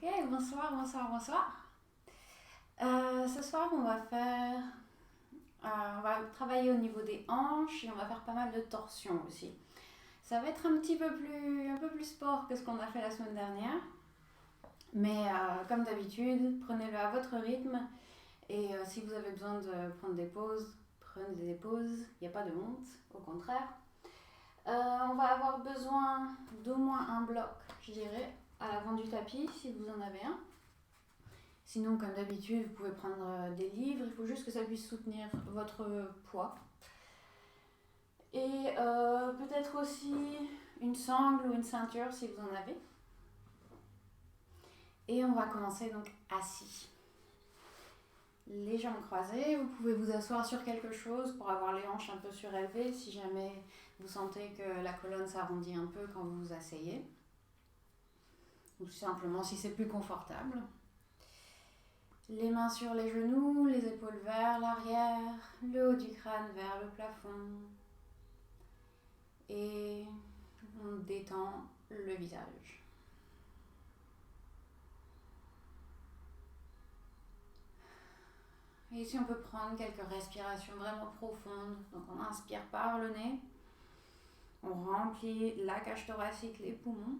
Ok, bonsoir, bonsoir, bonsoir. Ce soir, on va travailler au niveau des hanches et on va faire pas mal de torsions aussi. Ça va être un peu plus sport que ce qu'on a fait la semaine dernière. Mais comme d'habitude, prenez-le à votre rythme. Et si vous avez besoin de prendre des pauses, prenez des pauses. Il n'y a pas de honte, au contraire. On va avoir besoin d'au moins un bloc, je dirais, à l'avant du tapis, si vous en avez un. Sinon, comme d'habitude, vous pouvez prendre des livres. Il faut juste que ça puisse soutenir votre poids. Et peut-être aussi une sangle ou une ceinture si vous en avez. Et on va commencer donc assis. Les jambes croisées, vous pouvez vous asseoir sur quelque chose pour avoir les hanches un peu surélevées si jamais vous sentez que la colonne s'arrondit un peu quand vous vous asseyez. Ou tout simplement si c'est plus confortable. Les mains sur les genoux, les épaules vers l'arrière, le haut du crâne vers le plafond. Et on détend le visage. Et ici on peut prendre quelques respirations vraiment profondes. Donc on inspire par le nez. On remplit la cage thoracique, les poumons.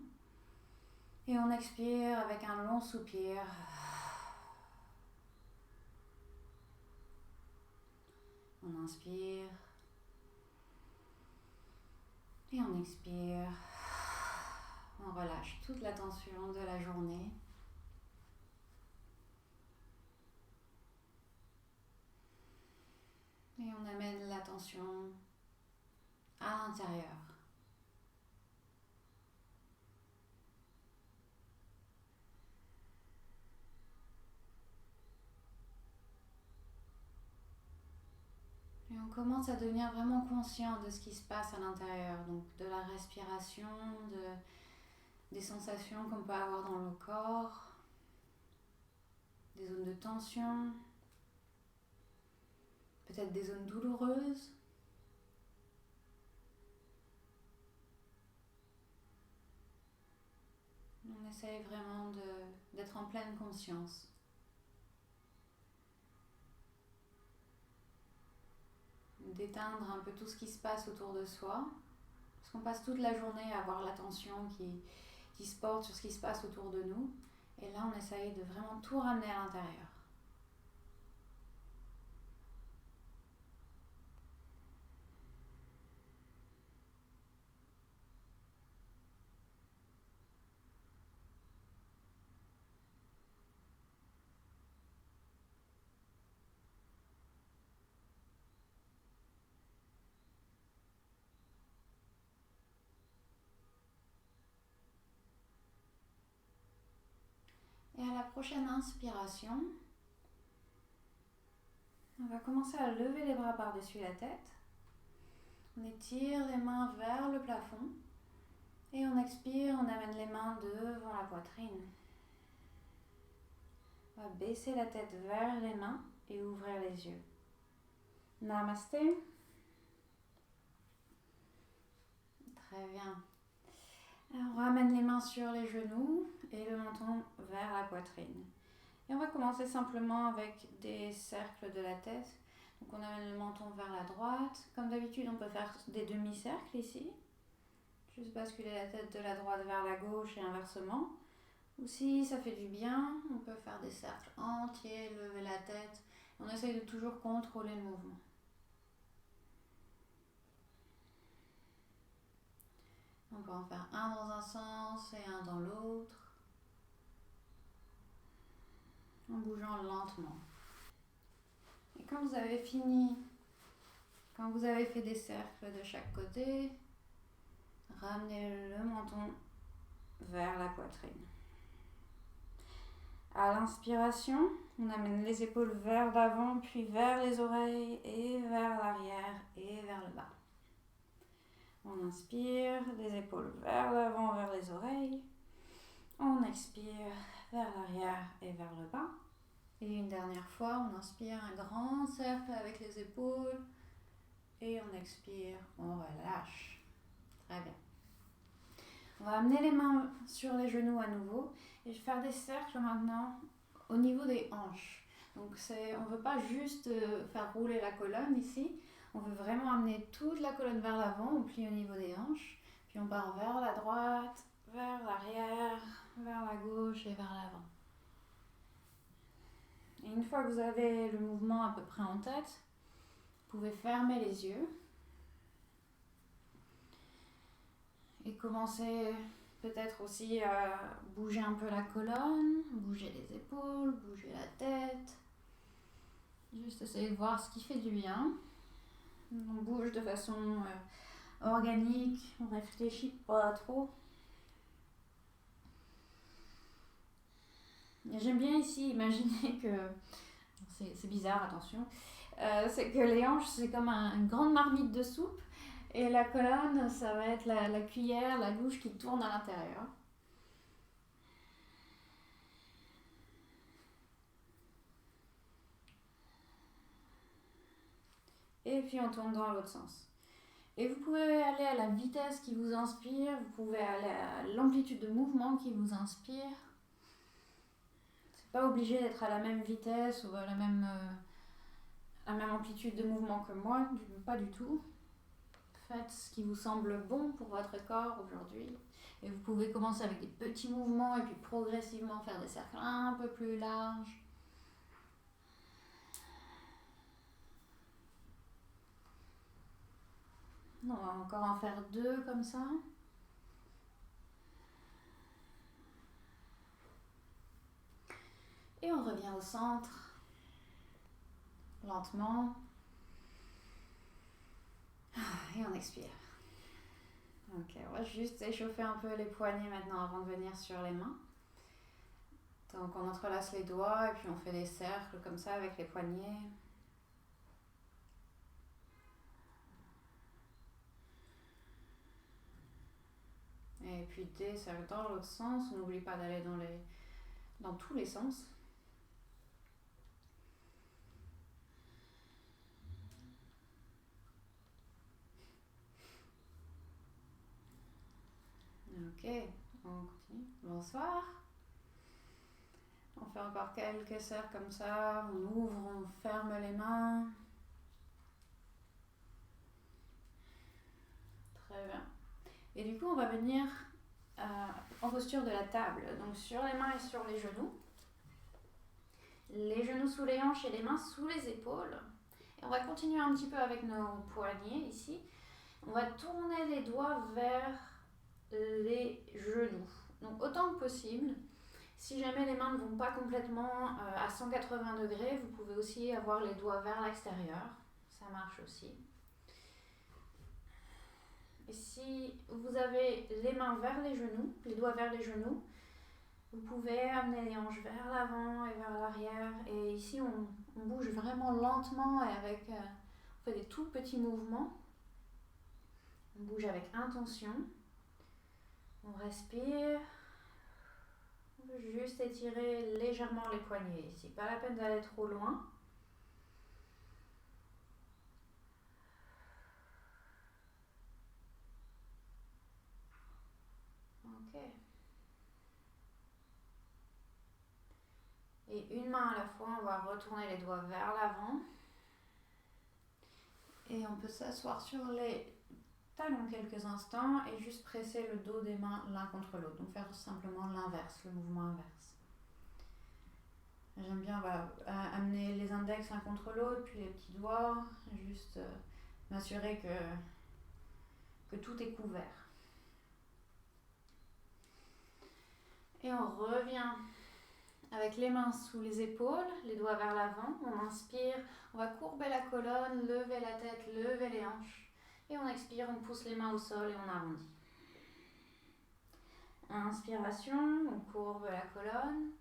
Et on expire avec un long soupir. On inspire. Et on expire. On relâche toute la tension de la journée. Et on amène l'attention à l'intérieur. Et on commence à devenir vraiment conscient de ce qui se passe à l'intérieur, donc de la respiration, des sensations qu'on peut avoir dans le corps, des zones de tension, peut-être des zones douloureuses. On essaye vraiment d'être en pleine conscience. D'éteindre un peu tout ce qui se passe autour de soi. Parce qu'on passe toute la journée à avoir l'attention qui se porte sur ce qui se passe autour de nous. Et là, on essaye de vraiment tout ramener à l'intérieur. Et à la prochaine inspiration, on va commencer à lever les bras par-dessus la tête. On étire les mains vers le plafond. Et on expire, on amène les mains devant la poitrine. On va baisser la tête vers les mains et ouvrir les yeux. Namasté. Très bien. Alors, on ramène les mains sur les genoux et le menton vers la poitrine. Et on va commencer simplement avec des cercles de la tête. Donc on amène le menton vers la droite. Comme d'habitude, on peut faire des demi-cercles ici. Juste basculer la tête de la droite vers la gauche et inversement. Ou si ça fait du bien, on peut faire des cercles entiers, lever la tête. On essaye de toujours contrôler le mouvement. On peut en faire un dans un sens et un dans l'autre, en bougeant lentement. Et quand vous avez fini, quand vous avez fait des cercles de chaque côté, ramenez le menton vers la poitrine. À l'inspiration, on amène les épaules vers l'avant, puis vers les oreilles et vers l'arrière et vers le bas. On inspire, les épaules vers l'avant, vers les oreilles. On expire vers l'arrière et vers le bas. Et une dernière fois, on inspire un grand cercle avec les épaules. Et on expire, on relâche. Très bien. On va amener les mains sur les genoux à nouveau et faire des cercles maintenant au niveau des hanches. Donc on ne veut pas juste faire rouler la colonne ici, on veut vraiment amener toute la colonne vers l'avant, on plie au niveau des hanches, puis on part vers la droite, vers l'arrière, vers la gauche et vers l'avant. Et une fois que vous avez le mouvement à peu près en tête, vous pouvez fermer les yeux et commencer peut-être aussi à bouger un peu la colonne, bouger les épaules, bouger la tête. Juste essayer de voir ce qui fait du bien. On bouge de façon organique, on réfléchit pas trop. Et j'aime bien ici imaginer que, c'est bizarre, attention, c'est que les hanches c'est comme une grande marmite de soupe et la colonne ça va être la cuillère, la louche qui tourne à l'intérieur. Et puis on tourne dans l'autre sens. Et vous pouvez aller à la vitesse qui vous inspire, vous pouvez aller à l'amplitude de mouvement qui vous inspire. C'est pas obligé d'être à la même vitesse ou à la même amplitude de mouvement que moi, pas du tout. Faites ce qui vous semble bon pour votre corps aujourd'hui. Et vous pouvez commencer avec des petits mouvements et puis progressivement faire des cercles un peu plus larges. On va encore en faire 2 comme ça. Et on revient au centre, lentement. Et on expire. Ok, on va juste échauffer un peu les poignets maintenant avant de venir sur les mains. Donc on entrelace les doigts et puis on fait des cercles comme ça avec les poignets. Et puis des cercles dans l'autre sens, on n'oublie pas d'aller dans tous les sens. Ok, on continue. Bonsoir. On fait encore quelques cercles comme ça, on ouvre, on ferme les mains. Très bien. Et du coup, on va venir en posture de la table, donc sur les mains et sur les genoux. Les genoux sous les hanches et les mains sous les épaules. Et on va continuer un petit peu avec nos poignets ici. On va tourner les doigts vers les genoux. Donc autant que possible. Si jamais les mains ne vont pas complètement à 180 degrés, vous pouvez aussi avoir les doigts vers l'extérieur. Ça marche aussi. Et si vous avez les mains vers les genoux, les doigts vers les genoux, vous pouvez amener les hanches vers l'avant et vers l'arrière. Et ici, on bouge vraiment lentement et on fait des tout petits mouvements. On bouge avec intention. On respire. On peut juste étirer légèrement les poignets ici. Pas la peine d'aller trop loin. Ok. Et une main à la fois, on va retourner les doigts vers l'avant. Et on peut s'asseoir sur les talons quelques instants et juste presser le dos des mains l'un contre l'autre. Donc faire simplement l'inverse, le mouvement inverse. J'aime bien amener les index l'un contre l'autre, puis les petits doigts, juste m'assurer que tout est couvert. Et on revient avec les mains sous les épaules, les doigts vers l'avant. On inspire, on va courber la colonne, lever la tête, lever les hanches. Et on expire, on pousse les mains au sol et on arrondit. Inspiration, on courbe la colonne.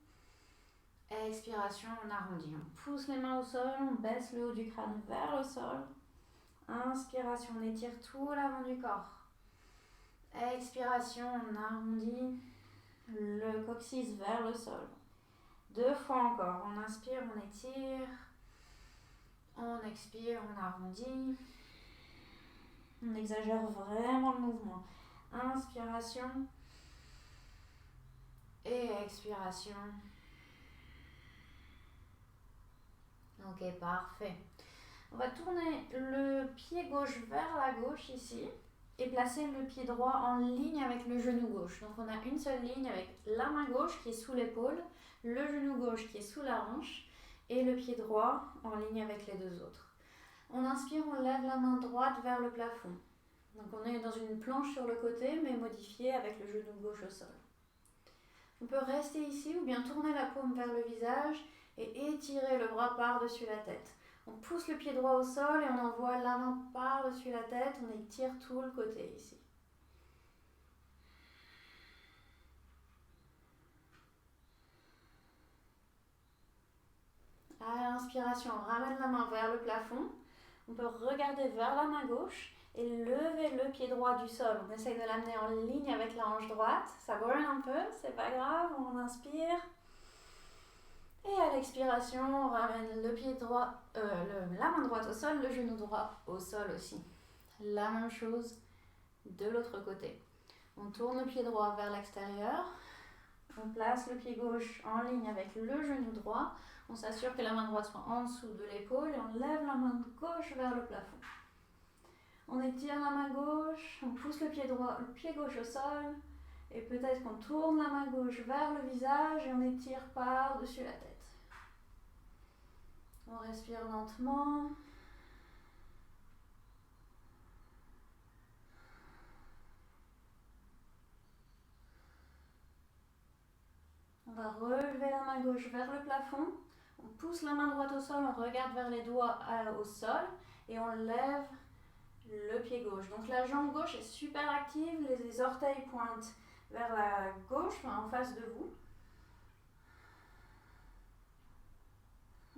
Expiration, on arrondit. On pousse les mains au sol, on baisse le haut du crâne vers le sol. Inspiration, on étire tout l'avant du corps. Expiration, on arrondit le coccyx vers le sol. 2 fois encore. On inspire, on étire. On expire, on arrondit. On exagère vraiment le mouvement. Inspiration, Et expiration. Ok, parfait. On va tourner le pied gauche vers la gauche ici et placer le pied droit en ligne avec le genou gauche. Donc on a une seule ligne avec la main gauche qui est sous l'épaule, le genou gauche qui est sous la hanche et le pied droit en ligne avec les deux autres. On inspire, on lève la main droite vers le plafond. Donc on est dans une planche sur le côté mais modifiée avec le genou gauche au sol. On peut rester ici ou bien tourner la paume vers le visage et étirer le bras par-dessus la tête. On pousse le pied droit au sol et on envoie la main par-dessus la tête. On étire tout le côté ici. À l'inspiration, on ramène la main vers le plafond. On peut regarder vers la main gauche et lever le pied droit du sol. On essaye de l'amener en ligne avec la hanche droite. Ça burn un peu, c'est pas grave. On inspire. Et à l'expiration, on ramène le pied droit, la main droite au sol, le genou droit au sol aussi. La même chose de l'autre côté. On tourne le pied droit vers l'extérieur. On place le pied gauche en ligne avec le genou droit. On s'assure que la main droite soit en dessous de l'épaule et on lève la main gauche vers le plafond. On étire la main gauche, on pousse le pied gauche au sol et peut-être qu'on tourne la main gauche vers le visage et on étire par-dessus la tête. On respire lentement. On va relever la main gauche vers le plafond. On pousse la main droite au sol, on regarde vers les doigts au sol et on lève le pied gauche. Donc la jambe gauche est super active, les orteils pointent vers la gauche, en face de vous.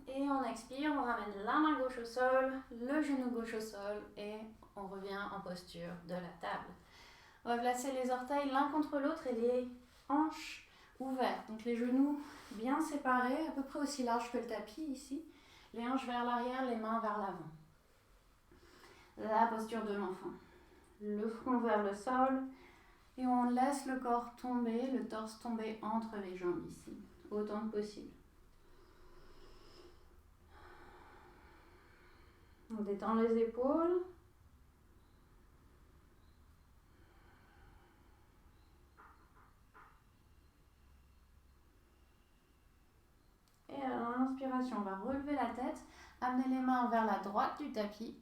Et on expire, on ramène la main gauche au sol, le genou gauche au sol et on revient en posture de la table. On va placer les orteils l'un contre l'autre et les hanches ouvertes. Donc les genoux bien séparés, à peu près aussi larges que le tapis ici. Les hanches vers l'arrière, les mains vers l'avant. La posture de l'enfant. Le front vers le sol et on laisse le corps tomber, le torse tomber entre les jambes ici, autant que possible. On détend les épaules. Et à l'inspiration, on va relever la tête, amener les mains vers la droite du tapis.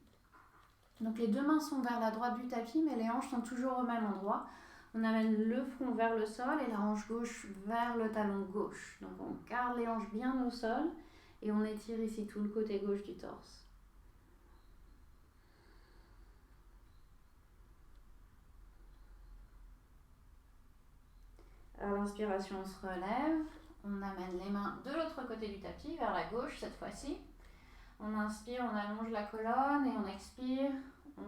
Donc les deux mains sont vers la droite du tapis, mais les hanches sont toujours au même endroit. On amène le front vers le sol et la hanche gauche vers le talon gauche. Donc on garde les hanches bien au sol et on étire ici tout le côté gauche du torse. À l'inspiration, on se relève. On amène les mains de l'autre côté du tapis, vers la gauche cette fois-ci. On inspire, on allonge la colonne et on expire. On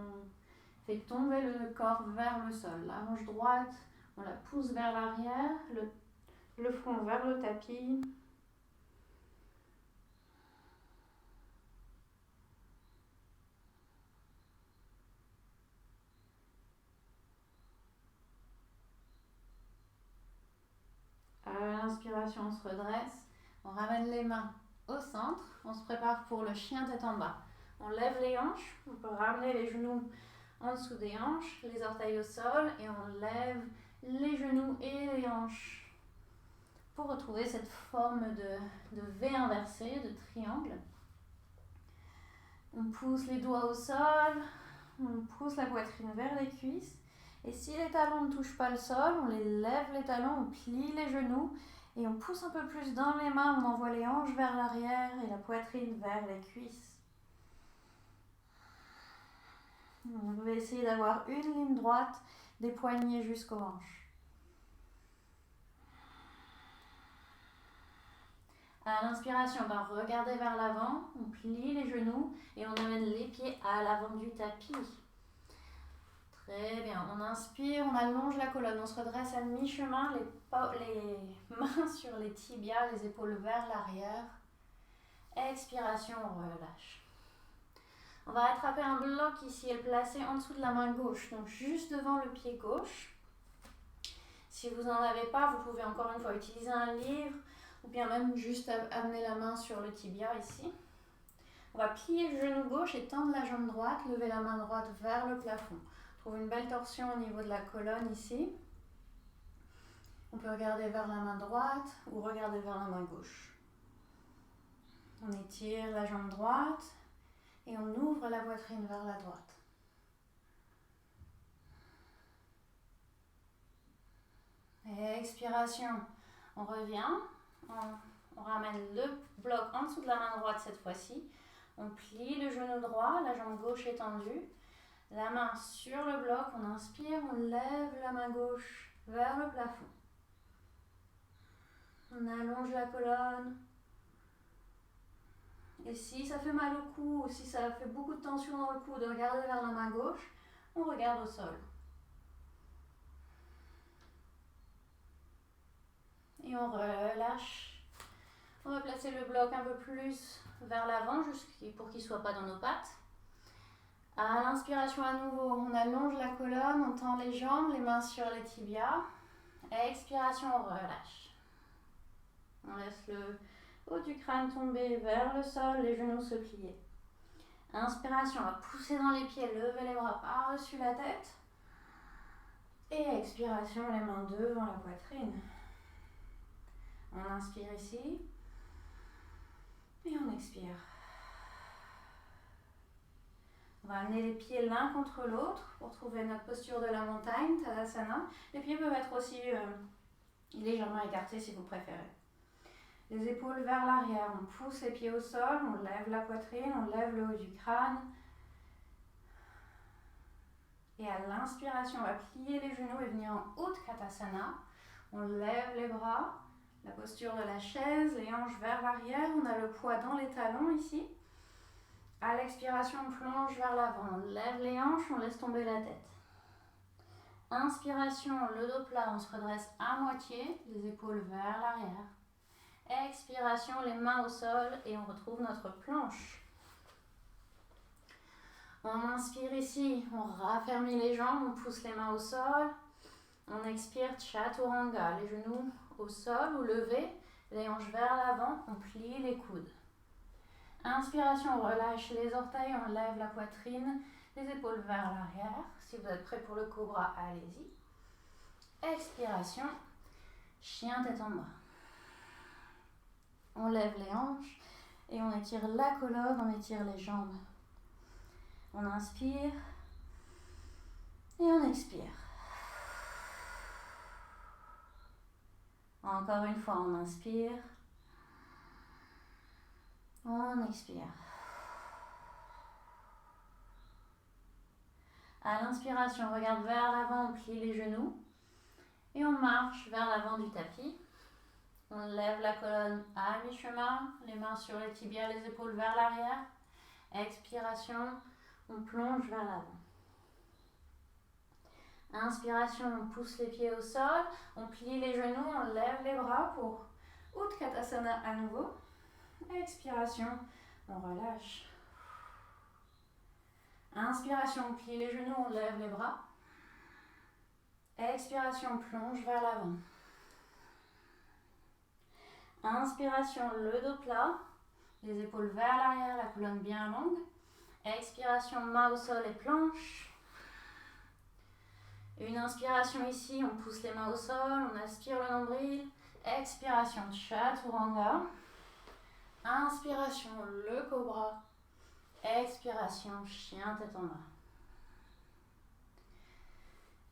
fait tomber le corps vers le sol. La hanche droite, on la pousse vers l'arrière, le front vers le tapis. À l'inspiration, on se redresse. On ramène les mains au centre. On se prépare pour le chien tête en bas. On lève les hanches. On peut ramener les genoux en dessous des hanches, les orteils au sol et on lève les genoux et les hanches pour retrouver cette forme de V inversé, de triangle. On pousse les doigts au sol, on pousse la poitrine vers les cuisses et si les talons ne touchent pas le sol, on les lève les talons, on plie les genoux et on pousse un peu plus dans les mains, on envoie les hanches vers l'arrière et la poitrine vers les cuisses. On va essayer d'avoir une ligne droite des poignets jusqu'aux hanches. À l'inspiration, on va regarder vers l'avant, on plie les genoux et on amène les pieds à l'avant du tapis. Très bien, on inspire, on allonge la colonne, on se redresse à mi-chemin, les mains sur les tibias, les épaules vers l'arrière. Expiration, on relâche. On va attraper un bloc ici et le placer en dessous de la main gauche, donc juste devant le pied gauche. Si vous n'en avez pas, vous pouvez encore une fois utiliser un livre ou bien même juste amener la main sur le tibia ici. On va plier le genou gauche et tendre la jambe droite, lever la main droite vers le plafond. Trouve une belle torsion au niveau de la colonne ici. On peut regarder vers la main droite ou regarder vers la main gauche. On étire la jambe droite et on ouvre la poitrine vers la droite. Et expiration, on revient, on ramène le bloc en dessous de la main droite cette fois-ci. On plie le genou droit, la jambe gauche est tendue. La main sur le bloc, on inspire, on lève la main gauche vers le plafond. On allonge la colonne. Et si ça fait mal au cou, ou si ça fait beaucoup de tension dans le cou, de regarder vers la main gauche, on regarde au sol. Et on relâche. On va placer le bloc un peu plus vers l'avant, pour qu'il ne soit pas dans nos pattes. À l'inspiration à nouveau, on allonge la colonne, on tend les jambes, les mains sur les tibias. À expiration, on relâche. On laisse le haut du crâne tomber vers le sol, les genoux se plier. Inspiration, on va pousser dans les pieds, lever les bras par-dessus la tête. Et expiration, les mains devant la poitrine. On inspire ici. Et on expire. On va amener les pieds l'un contre l'autre pour trouver notre posture de la montagne, Tadasana. Les pieds peuvent être aussi légèrement écartés si vous préférez. Les épaules vers l'arrière, on pousse les pieds au sol, on lève la poitrine, on lève le haut du crâne. Et à l'inspiration, on va plier les genoux et venir en Utkatasana. On lève les bras, la posture de la chaise, les hanches vers l'arrière, on a le poids dans les talons ici. À l'expiration, on plonge vers l'avant, on lève les hanches, on laisse tomber la tête. Inspiration, le dos plat, on se redresse à moitié, les épaules vers l'arrière. Expiration, les mains au sol et on retrouve notre planche. On inspire ici, on raffermit les jambes, on pousse les mains au sol. On expire, Chaturanga, les genoux au sol ou levés, les hanches vers l'avant, on plie les coudes. Inspiration, on relâche les orteils, on lève la poitrine, les épaules vers l'arrière. Si vous êtes prêt pour le cobra, allez-y. Expiration, chien tête en bas. On lève les hanches et on étire la colonne, on étire les jambes. On inspire et on expire. Encore une fois, on inspire. On expire. À l'inspiration, on regarde vers l'avant, on plie les genoux. Et on marche vers l'avant du tapis. On lève la colonne à mi-chemin, les mains sur les tibias, les épaules vers l'arrière. Expiration, on plonge vers l'avant. Inspiration, on pousse les pieds au sol, on plie les genoux, on lève les bras pour Utkatasana à nouveau. Expiration, on relâche. Inspiration, on plie les genoux, on lève les bras. Expiration, on plonge vers l'avant. Inspiration, le dos plat, les épaules vers l'arrière, la colonne bien longue. Expiration, main au sol et planche. Une inspiration ici, on pousse les mains au sol, on aspire le nombril. Expiration, Chaturanga. Inspiration, le cobra. Expiration, chien tête en bas.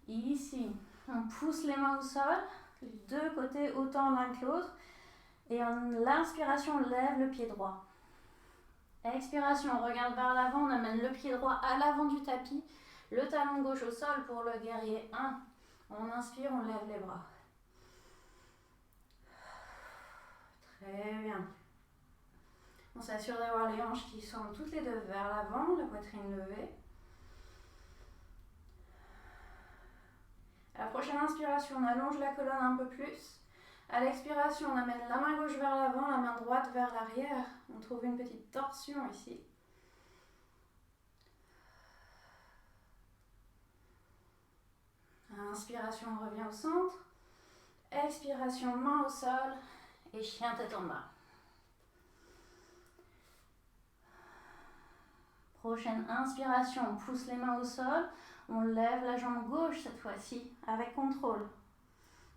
Ici, on pousse les mains au sol, les deux côtés autant l'un que l'autre. Et en l'inspiration, on lève le pied droit. Expiration, on regarde vers l'avant, on amène le pied droit à l'avant du tapis. Le talon gauche au sol pour le guerrier 1. On inspire, on lève les bras. Très bien. On s'assure d'avoir les hanches qui sont toutes les deux vers l'avant, la poitrine levée. À la prochaine inspiration, on allonge la colonne un peu plus. À l'expiration, on amène la main gauche vers l'avant, la main droite vers l'arrière. On trouve une petite torsion ici. À l'inspiration, on revient au centre. Expiration, main au sol et chien tête en bas. Prochaine inspiration, on pousse les mains au sol. On lève la jambe gauche cette fois-ci avec contrôle.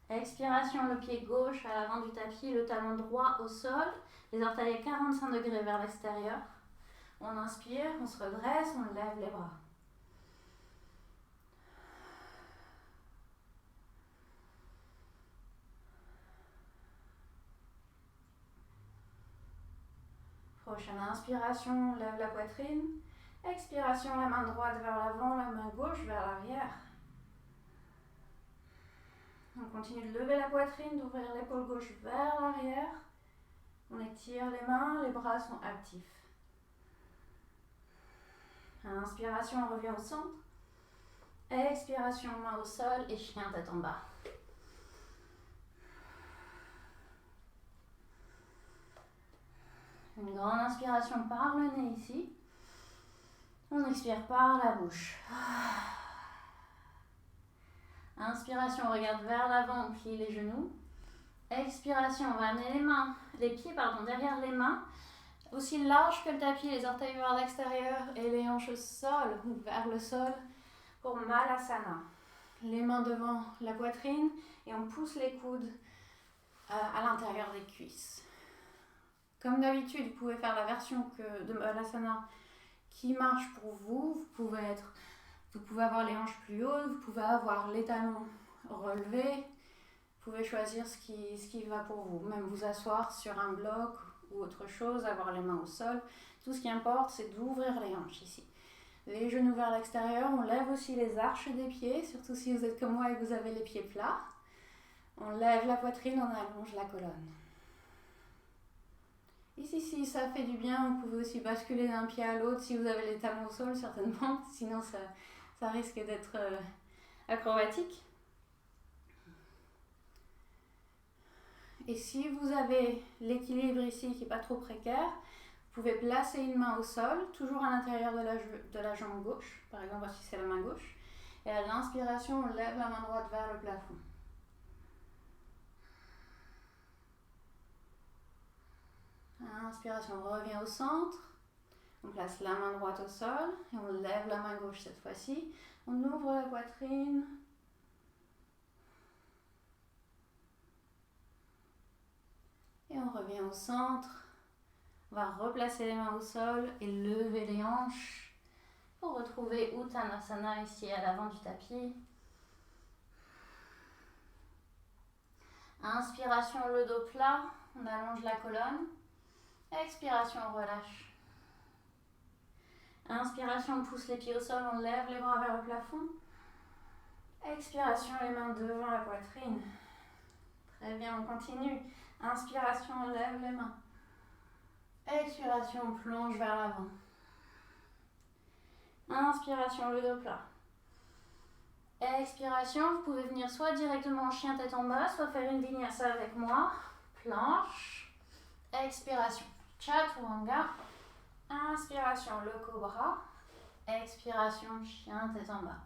Expiration, le pied gauche à l'avant du tapis, le talon droit au sol. Les orteils à 45 degrés vers l'extérieur. On inspire, on se redresse, on lève les bras. Prochaine inspiration, on lève la poitrine. Expiration, la main droite vers l'avant, la main gauche vers l'arrière. On continue de lever la poitrine, d'ouvrir l'épaule gauche vers l'arrière. On étire les mains, les bras sont actifs. Inspiration, on revient au centre. Expiration, main au sol et chien tête en bas. Une grande inspiration par le nez ici. On expire par la bouche. Inspiration, on regarde vers l'avant, on plie les genoux. Expiration, on va amener les pieds derrière les mains. Aussi large que le tapis, les orteils vers l'extérieur et les hanches au sol ou vers le sol pour Malasana. Les mains devant la poitrine et on pousse les coudes à l'intérieur des cuisses. Comme d'habitude, vous pouvez faire la version de Malasana qui marche pour vous. Vous pouvez avoir les hanches plus hautes, vous pouvez avoir les talons relevés. Vous pouvez choisir ce qui va pour vous. Même vous asseoir sur un bloc ou autre chose, avoir les mains au sol. Tout ce qui importe, c'est d'ouvrir les hanches ici. Les genoux vers l'extérieur, on lève aussi les arches des pieds, surtout si vous êtes comme moi et que vous avez les pieds plats. On lève la poitrine, on allonge la colonne. Ici, si ça fait du bien, vous pouvez aussi basculer d'un pied à l'autre si vous avez les talons au sol, certainement. Sinon, ça risque d'être acrobatique. Et si vous avez l'équilibre ici qui n'est pas trop précaire, vous pouvez placer une main au sol, toujours à l'intérieur de la jambe gauche. Par exemple, voici c'est la main gauche. Et à l'inspiration, on lève la main droite vers le plafond. À l'inspiration, on revient au centre. On place la main droite au sol et on lève la main gauche cette fois-ci. On ouvre la poitrine. Et on revient au centre. On va replacer les mains au sol et lever les hanches pour retrouver Uttanasana ici à l'avant du tapis. Inspiration, le dos plat, on allonge la colonne. Expiration, on relâche. Inspiration, on pousse les pieds au sol, on lève les bras vers le plafond. Expiration, les mains devant la poitrine. Très bien, on continue. Inspiration, on lève les mains. Expiration, on plonge vers l'avant. Inspiration, le dos plat. Expiration, vous pouvez venir soit directement en chien tête en bas, soit faire une vinyasa avec moi. Planche. Expiration, chaturanga. Inspiration, le cobra. Expiration, chien tête en bas.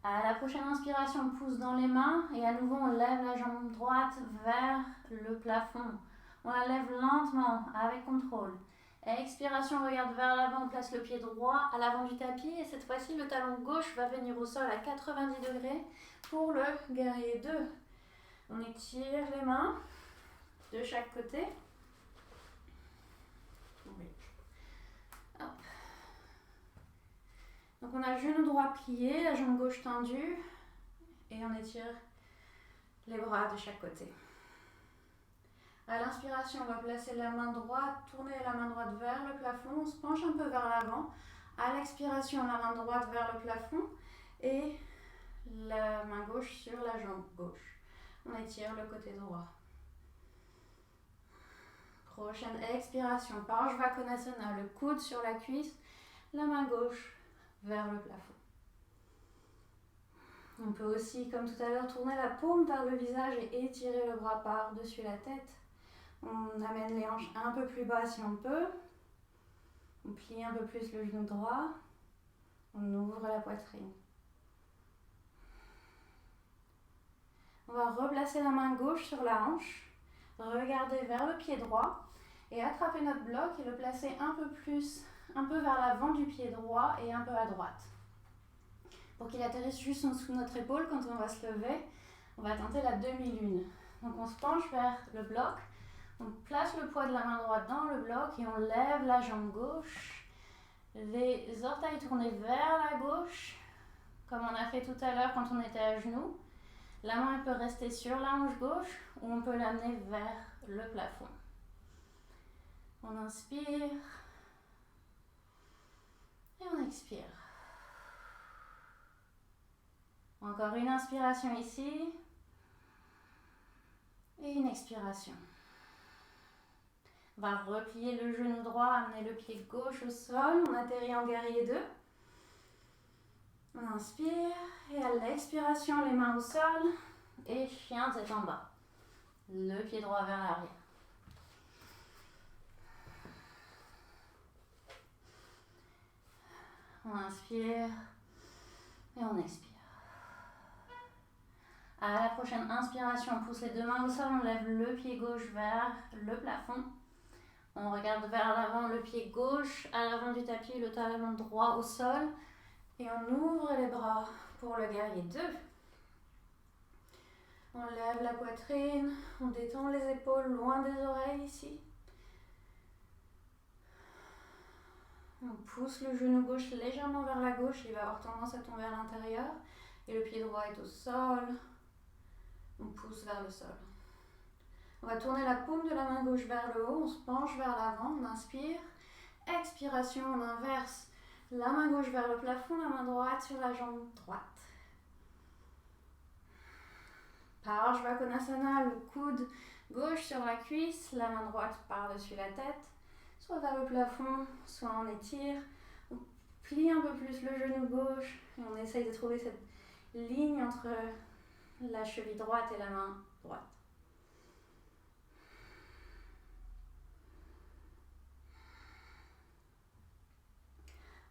À la prochaine inspiration, on pousse dans les mains et à nouveau on lève la jambe droite vers le plafond. On la lève lentement avec contrôle. Expiration, on regarde vers l'avant, on place le pied droit à l'avant du tapis et cette fois-ci le talon gauche va venir au sol à 90 degrés pour le guerrier 2. On étire les mains de chaque côté. Hop. Donc on a le genou droit plié, la jambe gauche tendue et on étire les bras de chaque côté. À l'inspiration, on va placer la main droite, tourner la main droite vers le plafond, on se penche un peu vers l'avant. À l'expiration, la main droite vers le plafond et la main gauche sur la jambe gauche. On étire le côté droit. Prochaine expiration, Parsvakonasana, le coude sur la cuisse, la main gauche vers le plafond. On peut aussi, comme tout à l'heure, tourner la paume vers le visage et étirer le bras par-dessus la tête. On amène les hanches un peu plus bas si on peut. On plie un peu plus le genou droit. On ouvre la poitrine. va replacer la main gauche sur la hanche, regarder vers le pied droit et attraper notre bloc et le placer un peu vers l'avant du pied droit et un peu à droite. Pour qu'il atterrisse juste en dessous de notre épaule, quand on va se lever, on va tenter la demi-lune. Donc on se penche vers le bloc, on place le poids de la main droite dans le bloc et on lève la jambe gauche. Les orteils tournés vers la gauche, comme on a fait tout à l'heure quand on était à genoux. La main elle peut rester sur la hanche gauche ou on peut l'amener vers le plafond. On inspire et on expire. Encore une inspiration ici et une expiration. On va replier le genou droit, amener le pied gauche au sol. On atterrit en guerrier 2. On inspire et à l'expiration, les mains au sol et chien tête en bas. Le pied droit vers l'arrière. On inspire et on expire. À la prochaine inspiration, on pousse les deux mains au sol, on lève le pied gauche vers le plafond. On regarde vers l'avant, le pied gauche à l'avant du tapis, le talon droit au sol. Et on ouvre les bras pour le guerrier 2. On lève la poitrine, on détend les épaules loin des oreilles ici. On pousse le genou gauche légèrement vers la gauche, il va avoir tendance à tomber à l'intérieur. Et le pied droit est au sol. On pousse vers le sol. On va tourner la paume de la main gauche vers le haut, on se penche vers l'avant, on inspire. Expiration, on inverse la main gauche vers le plafond, la main droite sur la jambe droite. Parshva Konasana, le coude gauche sur la cuisse, la main droite par-dessus la tête, soit vers le plafond, soit on étire. On plie un peu plus le genou gauche et on essaye de trouver cette ligne entre la cheville droite et la main droite.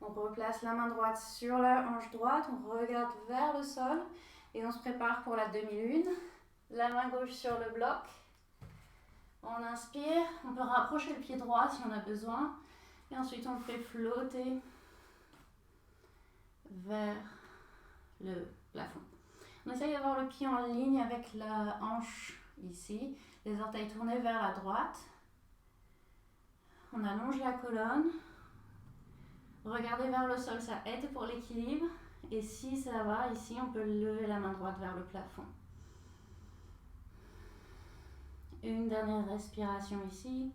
On replace la main droite sur la hanche droite, on regarde vers le sol et on se prépare pour la demi-lune. La main gauche sur le bloc. On inspire, on peut rapprocher le pied droit si on a besoin. Et ensuite on fait flotter vers le plafond. On essaye d'avoir le pied en ligne avec la hanche ici, les orteils tournés vers la droite. On allonge la colonne. Regardez vers le sol, ça aide pour l'équilibre. Et si ça va, ici, on peut lever la main droite vers le plafond. Une dernière respiration ici.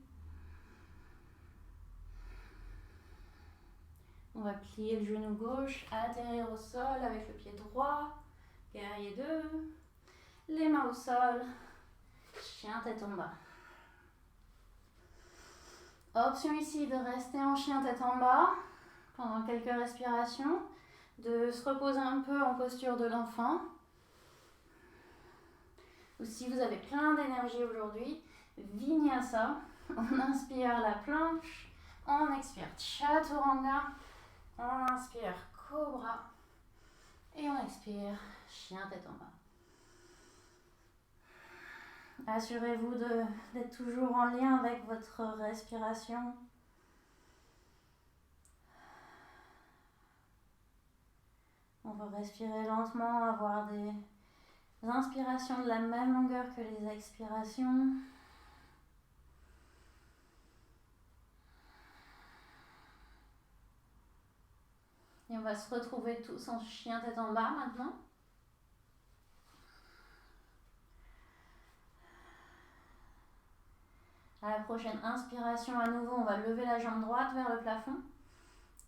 On va plier le genou gauche, atterrir au sol avec le pied droit. Guerrier 2. Les mains au sol. Chien tête en bas. Option ici de rester en chien tête en bas pendant quelques respirations, de se reposer un peu en posture de l'enfant. Ou si vous avez plein d'énergie aujourd'hui, Vinyasa, on inspire la planche, on expire Chaturanga, on inspire Cobra et on expire chien tête en bas. Assurez-vous d'être toujours en lien avec votre respiration. On va respirer lentement, avoir des inspirations de la même longueur que les expirations. Et on va se retrouver tous en chien tête en bas maintenant. À la prochaine inspiration, à nouveau, on va lever la jambe droite vers le plafond.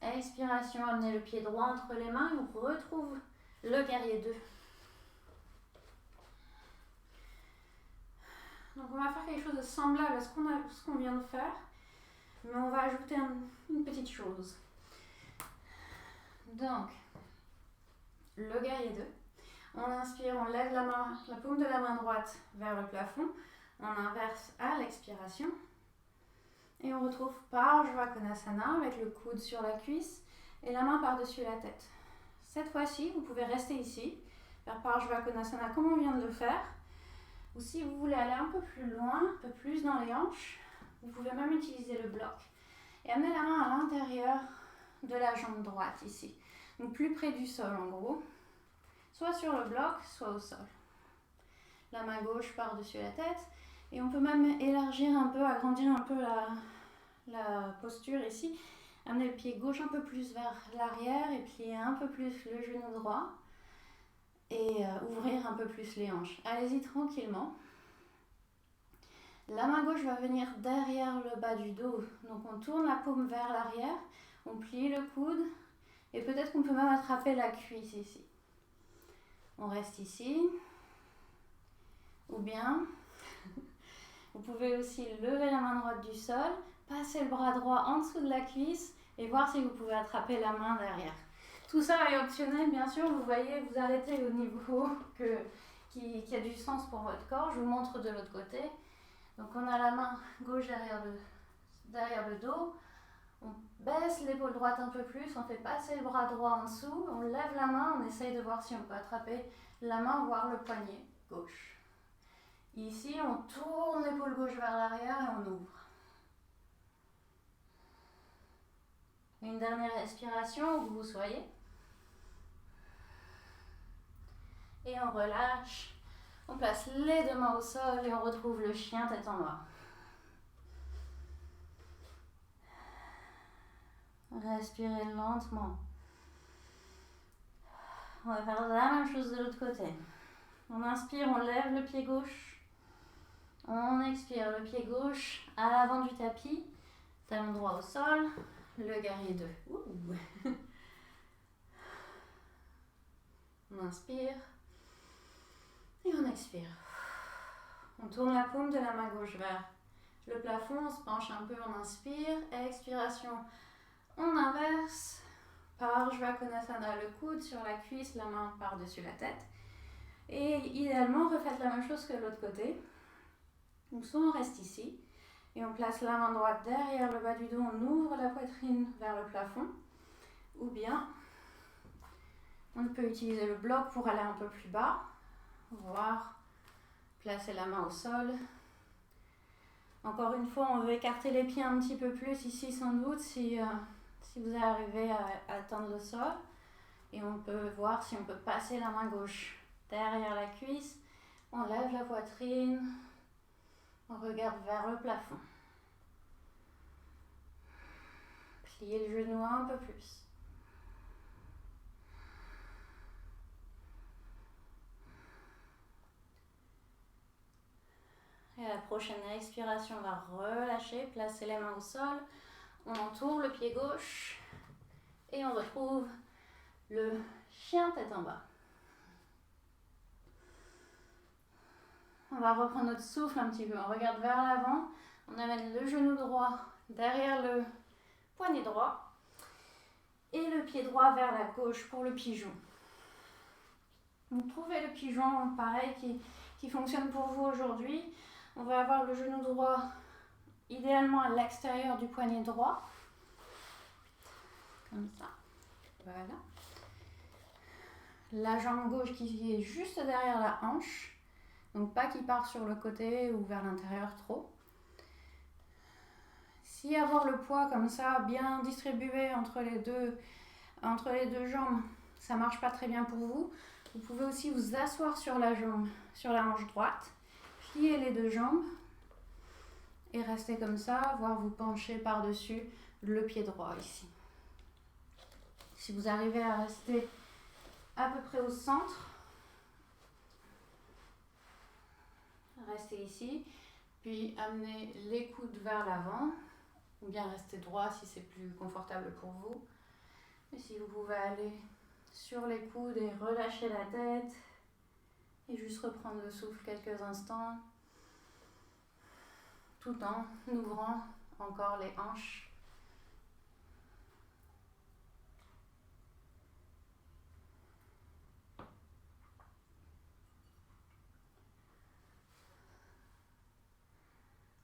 Expiration, amener le pied droit entre les mains et on retrouve le guerrier 2. Donc on va faire quelque chose de semblable à ce qu'on vient de faire, mais on va ajouter une petite chose. Donc, le guerrier 2. On inspire, on lève la paume de la main droite vers le plafond. On inverse à l'expiration. Et on retrouve Parshva Konasana avec le coude sur la cuisse et la main par-dessus la tête. Cette fois-ci, vous pouvez rester ici, faire Parshva Konasana comme on vient de le faire. Ou si vous voulez aller un peu plus loin, un peu plus dans les hanches, vous pouvez même utiliser le bloc et amener la main à l'intérieur de la jambe droite ici. Donc plus près du sol en gros, soit sur le bloc, soit au sol. La main gauche par-dessus la tête et on peut même élargir un peu, agrandir un peu la posture ici. Amener le pied gauche un peu plus vers l'arrière et plier un peu plus le genou droit et ouvrir un peu plus les hanches. Allez-y tranquillement. La main gauche va venir derrière le bas du dos, donc on tourne la paume vers l'arrière, on plie le coude et peut-être qu'on peut même attraper la cuisse ici. On reste ici, ou bien vous pouvez aussi lever la main droite du sol, passer le bras droit en dessous de la cuisse et voir si vous pouvez attraper la main derrière. Tout ça est optionnel, bien sûr, vous voyez, vous arrêtez au niveau qui a du sens pour votre corps. Je vous montre de l'autre côté. Donc on a la main gauche derrière le dos, on baisse l'épaule droite un peu plus, on fait passer le bras droit en dessous, on lève la main, on essaye de voir si on peut attraper la main, voire le poignet gauche. Ici, on tourne l'épaule gauche vers l'arrière et on ouvre. Une dernière respiration où vous soyez. Et on relâche. On place les deux mains au sol et on retrouve le chien tête en bas. Respirez lentement. On va faire la même chose de l'autre côté. On inspire, on lève le pied gauche. On expire le pied gauche à l'avant du tapis. Talon droit au sol. Le guerrier 2. On inspire. Et on expire. On tourne la paume de la main gauche vers le plafond. On se penche un peu, on inspire. Expiration. On inverse. Parshva Konasana, le coude sur la cuisse, la main par-dessus la tête. Et idéalement, refaites la même chose que l'autre côté. Donc soit on reste ici et on place la main droite derrière le bas du dos, on ouvre la poitrine vers le plafond. Ou bien, on peut utiliser le bloc pour aller un peu plus bas, voire placer la main au sol. Encore une fois, on veut écarter les pieds un petit peu plus ici sans doute si vous arrivez à atteindre le sol. Et on peut voir si on peut passer la main gauche derrière la cuisse. On lève la poitrine. On regarde vers le plafond. Pliez le genou un peu plus. Et à la prochaine expiration, on va relâcher, placer les mains au sol. On entoure le pied gauche et on retrouve le chien tête en bas. On va reprendre notre souffle un petit peu. On regarde vers l'avant. On amène le genou droit derrière le poignet droit. Et le pied droit vers la gauche pour le pigeon. Donc trouvez le pigeon pareil qui fonctionne pour vous aujourd'hui. On va avoir le genou droit idéalement à l'extérieur du poignet droit. Comme ça. Voilà. La jambe gauche qui est juste derrière la hanche. Donc pas qui part sur le côté ou vers l'intérieur trop. Si avoir le poids comme ça, bien distribué entre les deux jambes, ça marche pas très bien pour vous, vous pouvez aussi vous asseoir sur la hanche droite, plier les deux jambes et rester comme ça, voire vous pencher par-dessus le pied droit ici. Si vous arrivez à rester à peu près au centre, restez ici, puis amenez les coudes vers l'avant, ou bien restez droit si c'est plus confortable pour vous. Et si vous pouvez aller sur les coudes et relâcher la tête, et juste reprendre le souffle quelques instants, tout en ouvrant encore les hanches.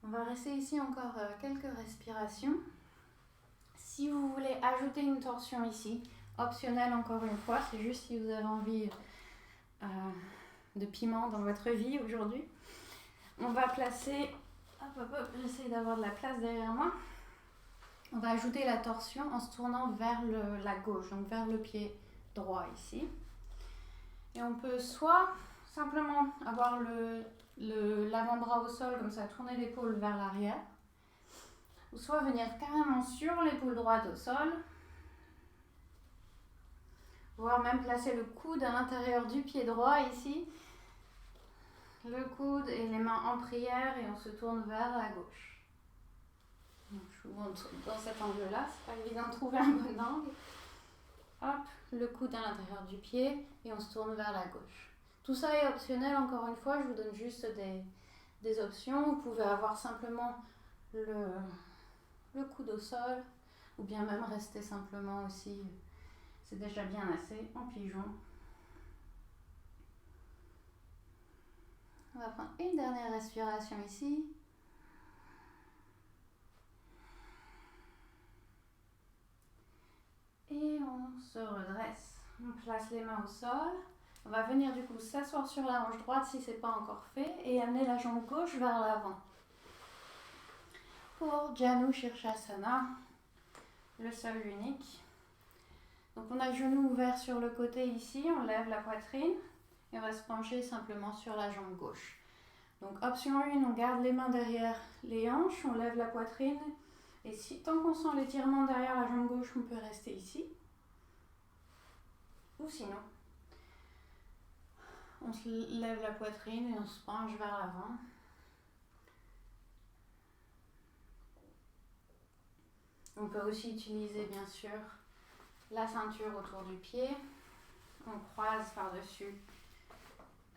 On va rester ici encore quelques respirations. Si vous voulez ajouter une torsion ici, optionnelle encore une fois, c'est juste si vous avez envie de piment dans votre vie aujourd'hui. On va placer, j'essaie d'avoir de la place derrière moi. On va ajouter la torsion en se tournant vers la gauche, donc vers le pied droit ici. Et on peut soit simplement avoir l'avant-bras au sol, comme ça, tourner l'épaule vers l'arrière, ou soit venir carrément sur l'épaule droite au sol, voire même placer le coude à l'intérieur du pied droit ici, le coude et les mains en prière et on se tourne vers la gauche. Donc, je vous montre dans cet angle-là, c'est pas évident de trouver un bon angle. Hop, le coude à l'intérieur du pied et on se tourne vers la gauche. Tout ça est optionnel, encore une fois, je vous donne juste des options. Vous pouvez avoir simplement le coude au sol ou bien même rester simplement aussi, c'est déjà bien assez, en pigeon. On va prendre une dernière respiration ici. Et on se redresse. On place les mains au sol. On va venir du coup s'asseoir sur la hanche droite si ce n'est pas encore fait et amener la jambe gauche vers l'avant. Pour Janu Shirshasana, le seul unique. Donc on a le genou ouvert sur le côté ici, on lève la poitrine et on va se pencher simplement sur la jambe gauche. Donc option 1, on garde les mains derrière les hanches, on lève la poitrine et tant qu'on sent l'étirement derrière la jambe gauche, on peut rester ici. Ou sinon, on se lève la poitrine et on se penche vers l'avant. On peut aussi utiliser bien sûr la ceinture autour du pied. On croise par-dessus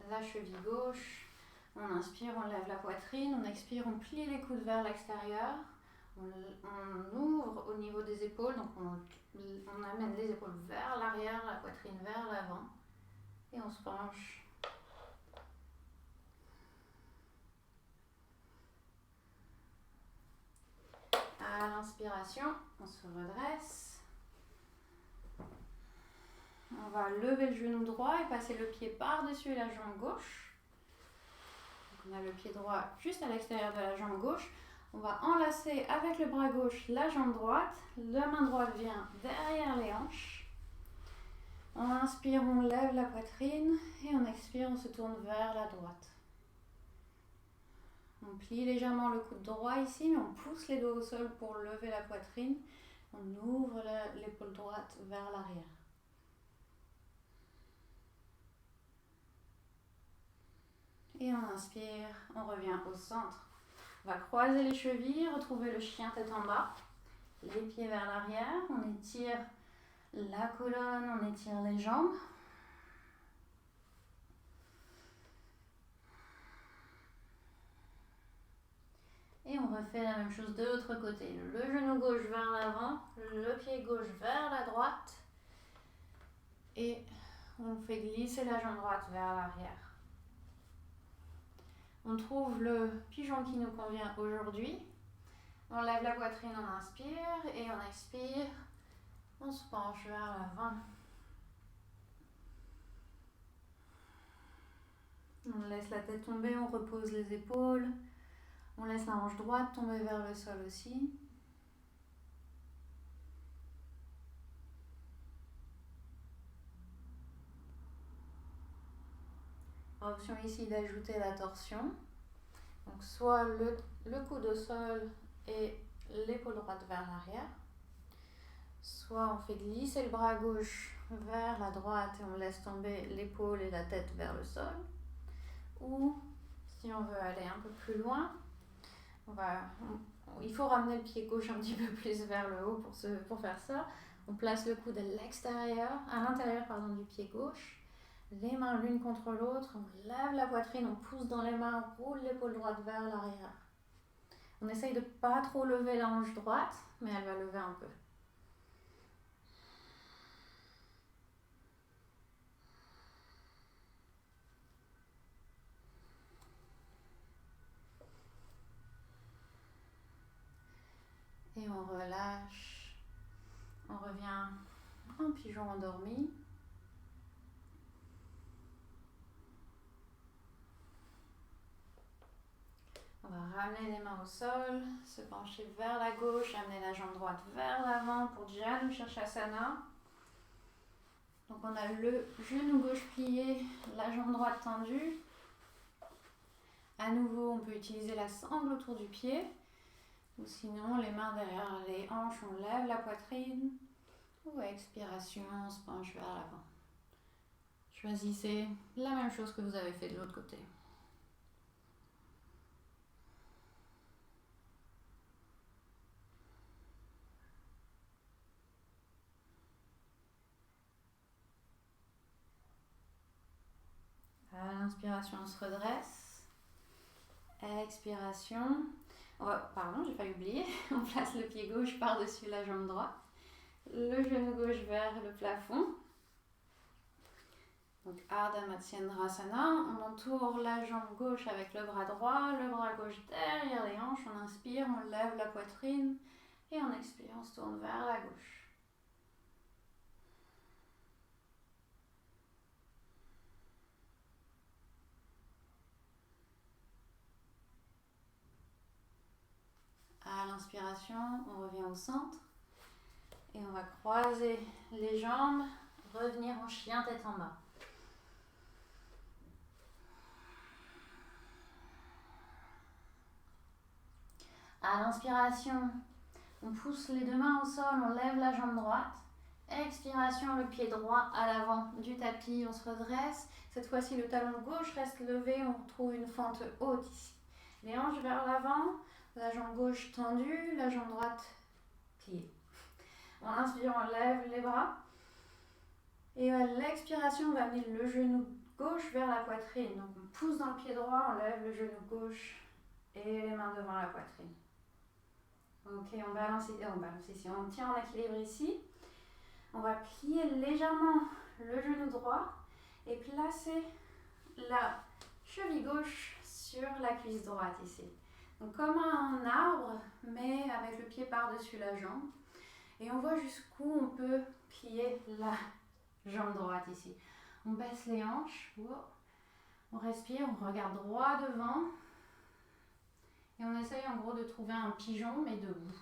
la cheville gauche. On inspire, on lève la poitrine. On expire, on plie les coudes vers l'extérieur. On ouvre au niveau des épaules. Donc on amène les épaules vers l'arrière, la poitrine vers l'avant. Et on se penche. À l'inspiration, on se redresse. On va lever le genou droit et passer le pied par-dessus la jambe gauche. Donc on a le pied droit juste à l'extérieur de la jambe gauche. On va enlacer avec le bras gauche la jambe droite. La main droite vient derrière les hanches. On inspire, on lève la poitrine et on expire, on se tourne vers la droite. On plie légèrement le coude droit ici, mais on pousse les doigts au sol pour lever la poitrine. On ouvre l'épaule droite vers l'arrière. Et on inspire, on revient au centre. On va croiser les chevilles, retrouver le chien tête en bas. Les pieds vers l'arrière, on étire la colonne, on étire les jambes. Et on refait la même chose de l'autre côté. Le genou gauche vers l'avant, le pied gauche vers la droite. Et on fait glisser la jambe droite vers l'arrière. On trouve le pigeon qui nous convient aujourd'hui. On lève la poitrine, on inspire et on expire. On se penche vers l'avant. On laisse la tête tomber, on repose les épaules. On laisse la hanche droite tomber vers le sol aussi. Option ici d'ajouter la torsion. Donc soit le coude au sol et l'épaule droite vers l'arrière. Soit on fait glisser le bras gauche vers la droite et on laisse tomber l'épaule et la tête vers le sol. Ou si on veut aller un peu plus loin, il faut ramener le pied gauche un petit peu plus vers le haut pour faire ça. On place le coude à l'intérieur du pied gauche. Les mains l'une contre l'autre, on lève la poitrine, on pousse dans les mains, on roule l'épaule droite vers l'arrière. On essaye de ne pas trop lever la hanche droite, mais elle va lever un peu. Et on relâche. On revient en pigeon endormi. ramener les mains au sol, se pencher vers la gauche, amener la jambe droite vers l'avant pour Janu Shirshasana. Donc on a le genou gauche plié, la jambe droite tendue. À nouveau, on peut utiliser la sangle autour du pied. Ou sinon, les mains derrière les hanches, on lève la poitrine. Ou à expiration, on se penche vers l'avant. Choisissez la même chose que vous avez fait de l'autre côté. À l'inspiration, on se redresse. À l'expiration, pardon, j'ai failli oublier. On place le pied gauche par-dessus la jambe droite. Le genou gauche vers le plafond. Donc Ardha Matsyendrasana, on entoure la jambe gauche avec le bras droit, le bras gauche derrière les hanches, on inspire, on lève la poitrine et on expire, on se tourne vers la gauche. À l'inspiration, on revient au centre et on va croiser les jambes, revenir en chien tête en bas. À l'inspiration, on pousse les deux mains au sol, on lève la jambe droite. Expiration, le pied droit à l'avant du tapis, on se redresse. Cette fois-ci, le talon gauche reste levé, on retrouve une fente haute ici. Les hanches vers l'avant, la jambe gauche tendue, la jambe droite pliée. On inspire, on lève les bras. Et à l'expiration, on va amener le genou gauche vers la poitrine. Donc on pousse dans le pied droit, on lève le genou gauche et les mains devant la poitrine. Ok, on balance ici, on tient en équilibre ici. On va plier légèrement le genou droit et placer la cheville gauche sur la cuisse droite ici. Donc comme un arbre, mais avec le pied par-dessus la jambe. Et on voit jusqu'où on peut plier la jambe droite ici. On baisse les hanches, on respire, on regarde droit devant. Et on essaye en gros de trouver un pigeon, mais debout.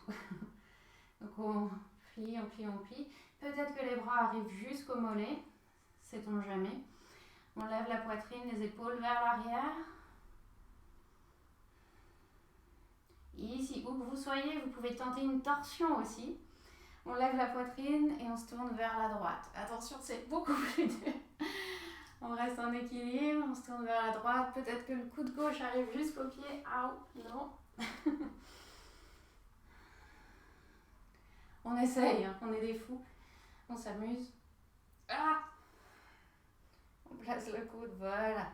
Donc on plie, on plie, on plie. Peut-être que les bras arrivent jusqu'au mollet, sait-on jamais. On lève la poitrine, les épaules vers l'arrière. Ici, où que vous soyez, vous pouvez tenter une torsion aussi. On lève la poitrine et on se tourne vers la droite. Attention, c'est beaucoup plus dur. On reste en équilibre, on se tourne vers la droite. Peut-être que le coude gauche arrive jusqu'au pied. Aouh, non. On essaye, hein, on est des fous. On s'amuse. Ah, on place le coude, voilà.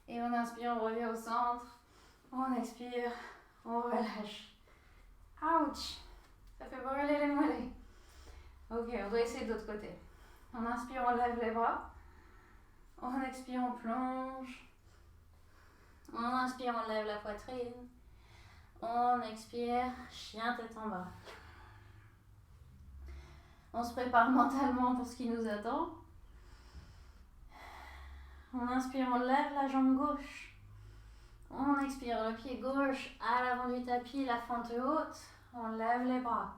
Et on inspire, on revient au centre. On expire, on relâche. Ouch, ça fait brûler les mollets. Ok, on doit essayer de l'autre côté. On inspire, on lève les bras. On expire, on plonge. On inspire, on lève la poitrine. On expire, chien tête en bas. On se prépare mentalement pour ce qui nous attend. On inspire, on lève la jambe gauche. On expire, le pied gauche à l'avant du tapis, la fente haute. On lève les bras.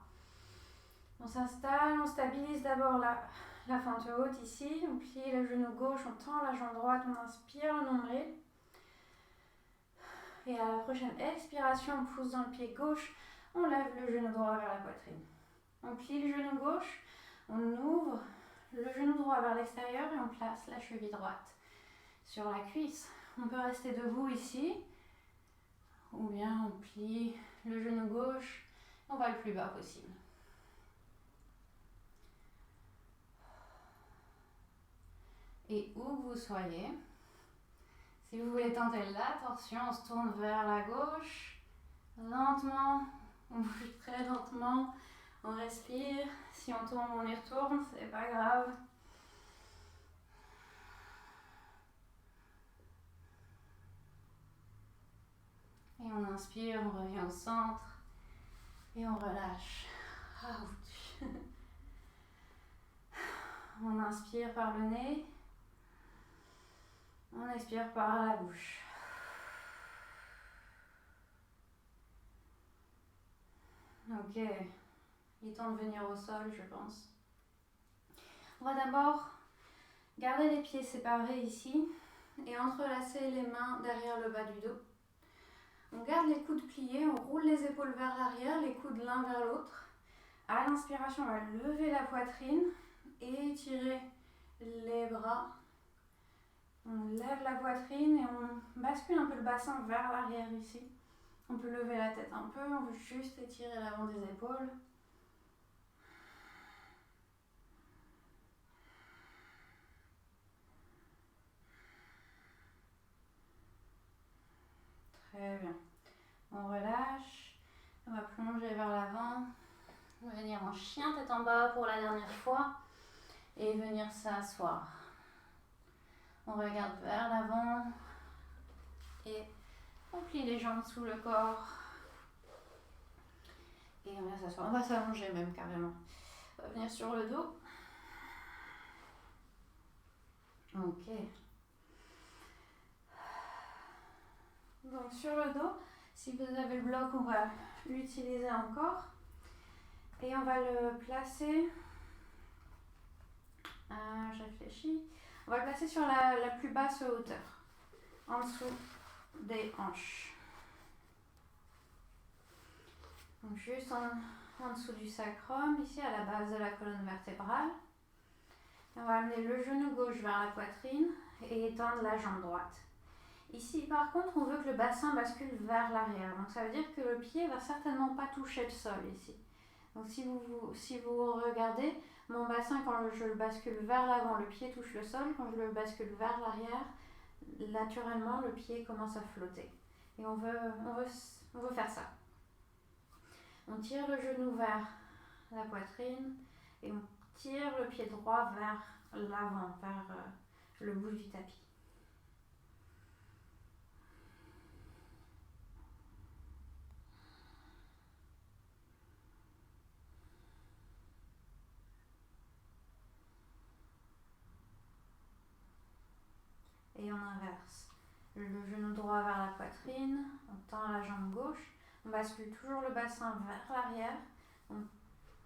On s'installe, on stabilise d'abord la fente haute ici. On plie le genou gauche, on tend la jambe droite, on inspire le nombril. Et à la prochaine expiration, on pousse dans le pied gauche. On lève le genou droit vers la poitrine. On plie le genou gauche. On ouvre le genou droit vers l'extérieur et on place la cheville droite sur la cuisse. On peut rester debout ici, ou bien on plie le genou gauche, on va le plus bas possible. Et où que vous soyez, si vous voulez tenter la torsion, on se tourne vers la gauche, lentement, on bouge très lentement, on respire. Si on tourne, on y retourne, c'est pas grave. Et on inspire, on revient au centre et on relâche. Ouch. On inspire par le nez, on expire par la bouche. Ok, il est temps de venir au sol, je pense. On va d'abord garder les pieds séparés ici et entrelacer les mains derrière le bas du dos. On garde les coudes pliés, on roule les épaules vers l'arrière, les coudes l'un vers l'autre. À l'inspiration, on va lever la poitrine et étirer les bras. On lève la poitrine et on bascule un peu le bassin vers l'arrière ici. On peut lever la tête un peu, on veut juste étirer l'avant des épaules. Très bien. On relâche, on va plonger vers l'avant, venir en chien tête en bas pour la dernière fois et venir s'asseoir. On regarde vers l'avant et on plie les jambes sous le corps. Et on vient s'asseoir. On va s'allonger même carrément. On va venir sur le dos. Ok. Donc sur le dos, si vous avez le bloc, on va l'utiliser encore. Et on va le placer. Je réfléchis. On va le placer sur la plus basse hauteur. En dessous des hanches. Donc juste en dessous du sacrum, ici à la base de la colonne vertébrale. Et on va amener le genou gauche vers la poitrine et étendre la jambe droite. Ici par contre, on veut que le bassin bascule vers l'arrière. Donc ça veut dire que le pied va certainement pas toucher le sol ici. Donc si vous regardez, mon bassin quand je le bascule vers l'avant, le pied touche le sol. Quand je le bascule vers l'arrière, naturellement le pied commence à flotter. Et on veut faire ça. On tire le genou vers la poitrine et on tire le pied droit vers l'avant, vers le bout du tapis. Et on inverse. Le genou droit vers la poitrine, on tend la jambe gauche, on bascule toujours le bassin vers l'arrière, on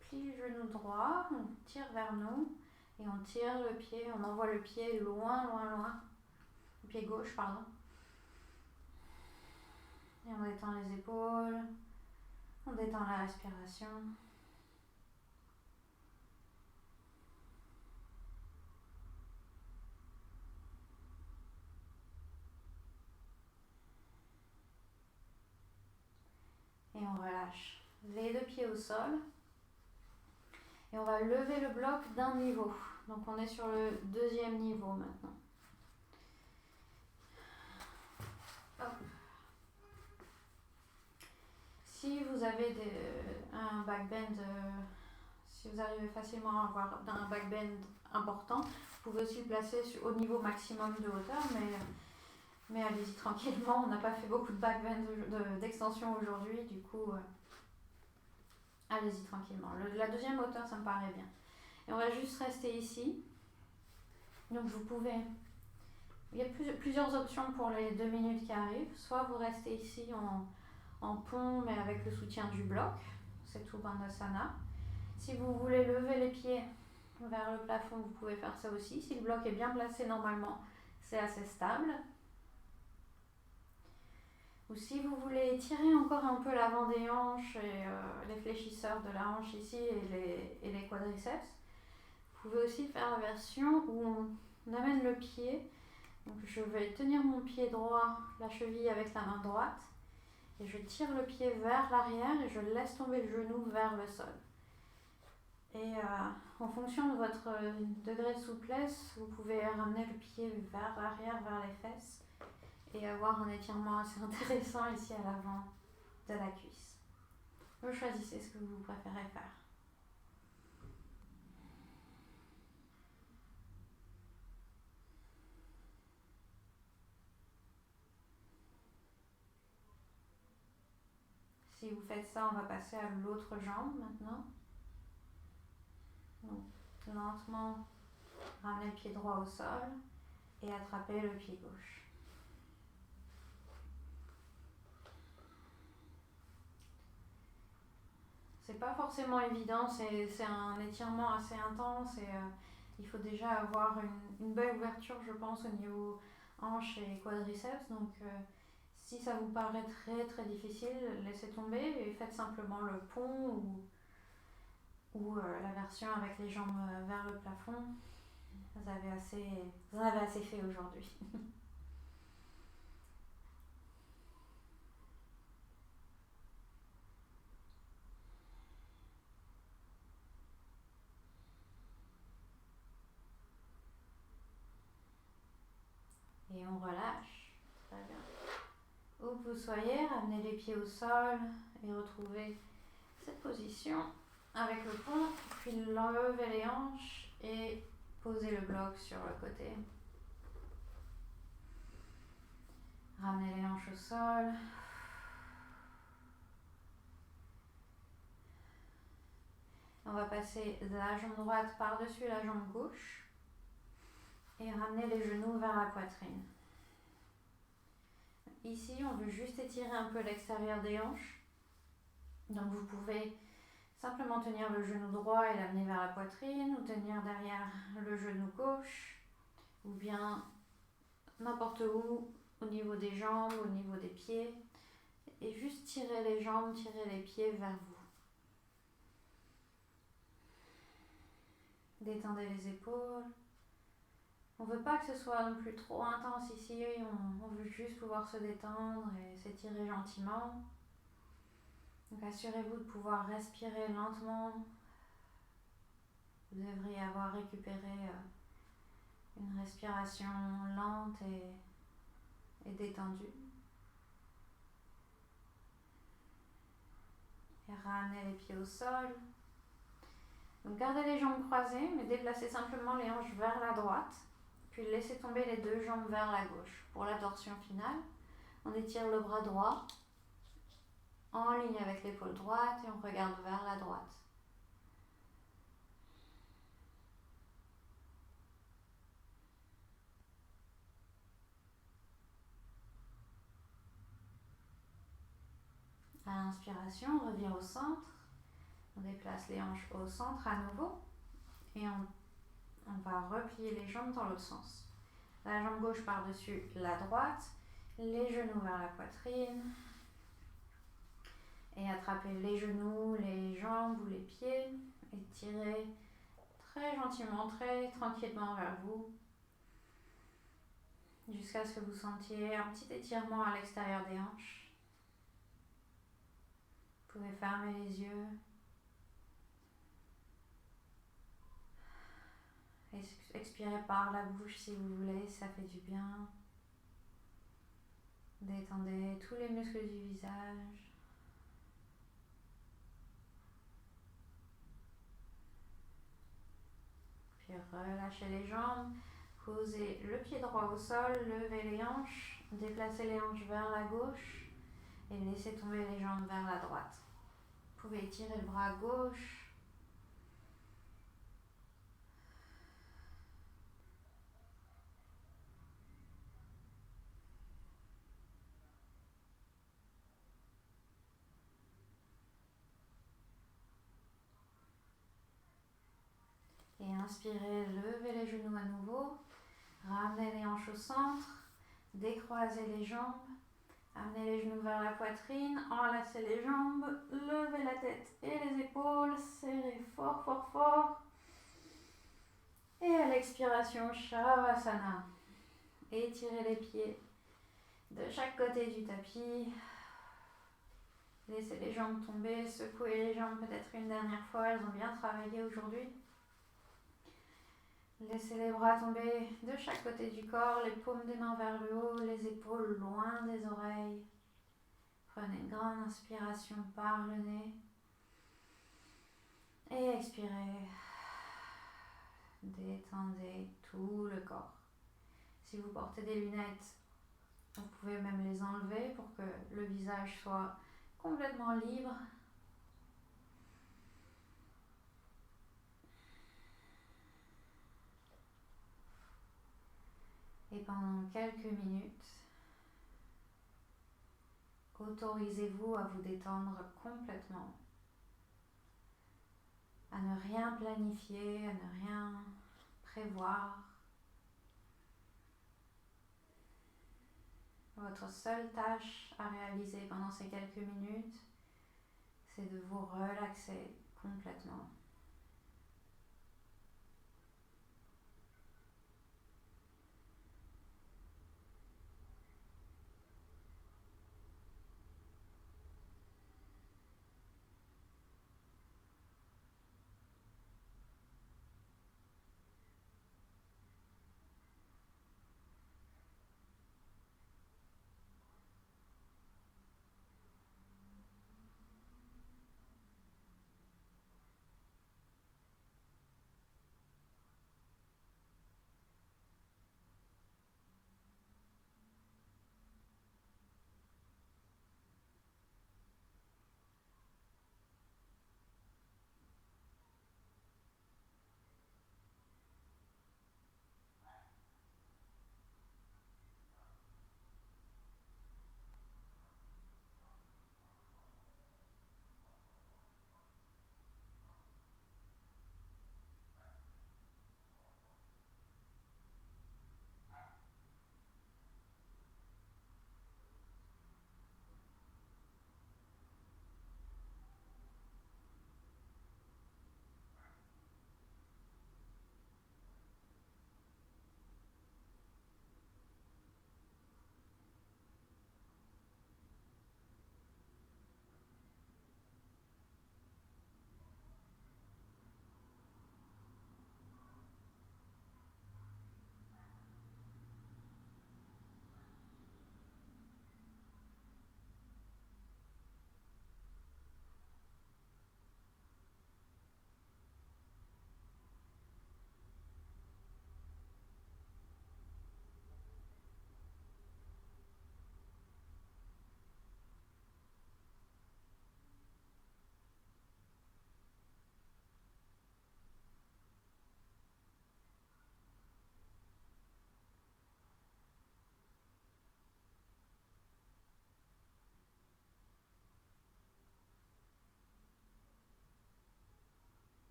plie le genou droit, on tire vers nous et on tire le pied, on envoie le pied loin, le pied gauche, pardon. Et on détend les épaules, on détend la respiration. Et on relâche les deux pieds au sol. Et on va lever le bloc d'un niveau. Donc on est sur le deuxième niveau maintenant. Hop. Si vous avez un backbend, si vous arrivez facilement à avoir un backbend important, vous pouvez aussi le placer au niveau maximum de hauteur, mais allez-y tranquillement. On n'a pas fait beaucoup de backbend d'extension aujourd'hui, du coup, allez-y tranquillement. La deuxième hauteur, ça me paraît bien. Et on va juste rester ici. Donc vous pouvez... Il y a plusieurs options pour les 2 minutes qui arrivent. Soit vous restez ici en pont, mais avec le soutien du bloc. C'est tout Bandhasana. Si vous voulez lever les pieds vers le plafond, vous pouvez faire ça aussi. Si le bloc est bien placé normalement, c'est assez stable. Ou si vous voulez étirer encore un peu l'avant des hanches et les fléchisseurs de la hanche ici et les quadriceps, vous pouvez aussi faire la version où on amène le pied. Donc je vais tenir mon pied droit, la cheville avec la main droite, et je tire le pied vers l'arrière et je laisse tomber le genou vers le sol. Et en fonction de votre degré de souplesse, vous pouvez ramener le pied vers l'arrière, vers les fesses, et avoir un étirement assez intéressant ici à l'avant de la cuisse. Vous choisissez ce que vous préférez faire. Si vous faites ça, on va passer à l'autre jambe maintenant. Donc, lentement, ramener le pied droit au sol et attraper le pied gauche. pas forcément évident, c'est un étirement assez intense et il faut déjà avoir une belle ouverture, je pense, au niveau hanche et quadriceps. Donc, si ça vous paraît très très difficile, laissez tomber et faites simplement le pont ou la version avec les jambes vers le plafond. Vous en avez assez fait aujourd'hui. Et on relâche. Très bien. Où que vous soyez, ramenez les pieds au sol et retrouvez cette position avec le pont, puis levez les hanches et posez le bloc sur le côté. Ramenez les hanches au sol. On va passer la jambe droite par-dessus la jambe gauche et ramener les genoux vers la poitrine. Ici, on veut juste étirer un peu l'extérieur des hanches. Donc vous pouvez simplement tenir le genou droit et l'amener vers la poitrine ou tenir derrière le genou gauche ou bien n'importe où au niveau des jambes, au niveau des pieds et juste tirer les jambes, tirer les pieds vers vous. Détendez les épaules. On ne veut pas que ce soit non plus trop intense ici, on veut juste pouvoir se détendre et s'étirer gentiment. Donc assurez-vous de pouvoir respirer lentement. Vous devriez avoir récupéré une respiration lente et détendue. Et ramenez les pieds au sol. Donc gardez les jambes croisées, mais déplacez simplement les hanches vers la droite. Puis laissez tomber les deux jambes vers la gauche. Pour la torsion finale, on étire le bras droit en ligne avec l'épaule droite et on regarde vers la droite. À l'inspiration, on revient au centre. On déplace les hanches au centre à nouveau et on va replier les jambes dans l'autre sens. La jambe gauche par-dessus la droite, les genoux vers la poitrine et attrapez les genoux, les jambes ou les pieds et tirez très gentiment, très tranquillement vers vous jusqu'à ce que vous sentiez un petit étirement à l'extérieur des hanches. Vous pouvez fermer les yeux et expirez par la bouche si vous voulez, ça fait du bien. Détendez tous les muscles du visage. Puis relâchez les jambes. Posez le pied droit au sol, levez les hanches, déplacez les hanches vers la gauche et laissez tomber les jambes vers la droite. Vous pouvez étirer le bras gauche. Et inspirez, levez les genoux à nouveau, ramenez les hanches au centre, décroisez les jambes, amenez les genoux vers la poitrine, enlacez les jambes, levez la tête et les épaules, serrez fort, fort, fort. Et à l'expiration, Shavasana. Étirez les pieds de chaque côté du tapis. Laissez les jambes tomber, secouez les jambes peut-être une dernière fois, elles ont bien travaillé aujourd'hui. Laissez les bras tomber de chaque côté du corps, les paumes des mains vers le haut, les épaules loin des oreilles. Prenez une grande inspiration par le nez. Et expirez. Détendez tout le corps. Si vous portez des lunettes, vous pouvez même les enlever pour que le visage soit complètement libre. Et pendant quelques minutes, autorisez-vous à vous détendre complètement. à ne rien planifier, à ne rien prévoir. Votre seule tâche à réaliser pendant ces quelques minutes, c'est de vous relaxer complètement.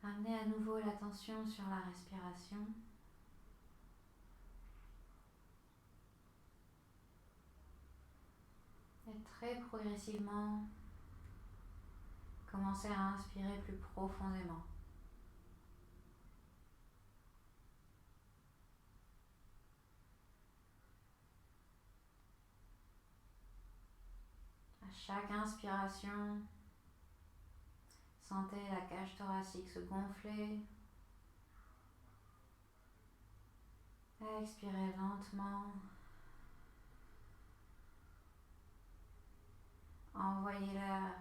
Amenez à nouveau l'attention sur la respiration. Et très progressivement, commencez à inspirer plus profondément. À chaque inspiration, sentez la cage thoracique se gonfler. Expirez lentement. Envoyez l'air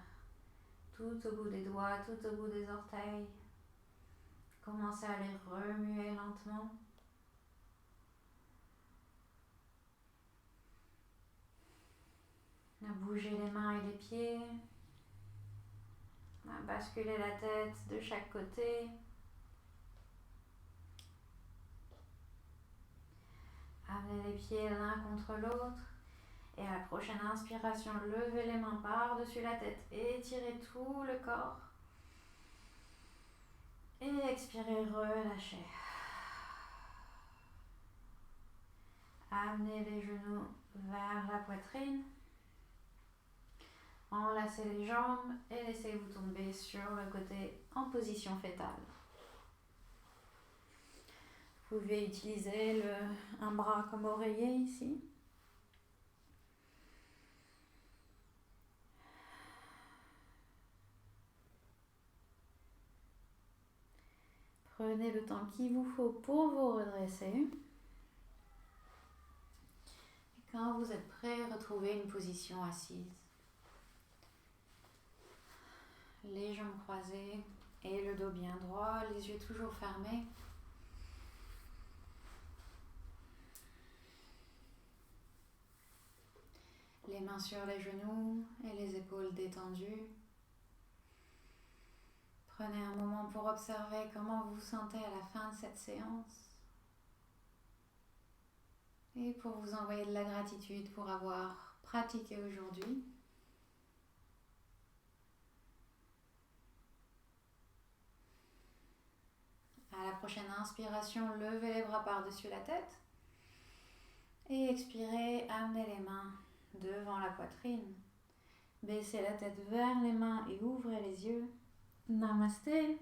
tout au bout des doigts, tout au bout des orteils. Commencez à les remuer lentement. À bouger les mains et les pieds. À basculer la tête de chaque côté. Amenez les pieds l'un contre l'autre. Et à la prochaine inspiration, levez les mains par-dessus la tête. Étirez tout le corps. Et expirez, relâchez. Amenez les genoux vers la poitrine. Enlacez les jambes et laissez-vous tomber sur le côté en position fétale. Vous pouvez utiliser un bras comme oreiller ici. Prenez le temps qu'il vous faut pour vous redresser. Et quand vous êtes prêt, retrouvez une position assise. Les jambes croisées, Et le dos bien droit, les yeux toujours fermés. Les mains sur les genoux et les épaules détendues. Prenez un moment pour observer comment vous vous sentez à la fin de cette séance. Et pour vous envoyer de la gratitude pour avoir pratiqué aujourd'hui. À la prochaine inspiration, levez les bras par-dessus la tête. Et expirez, amenez les mains devant la poitrine. Baissez la tête vers les mains et ouvrez les yeux. Namasté.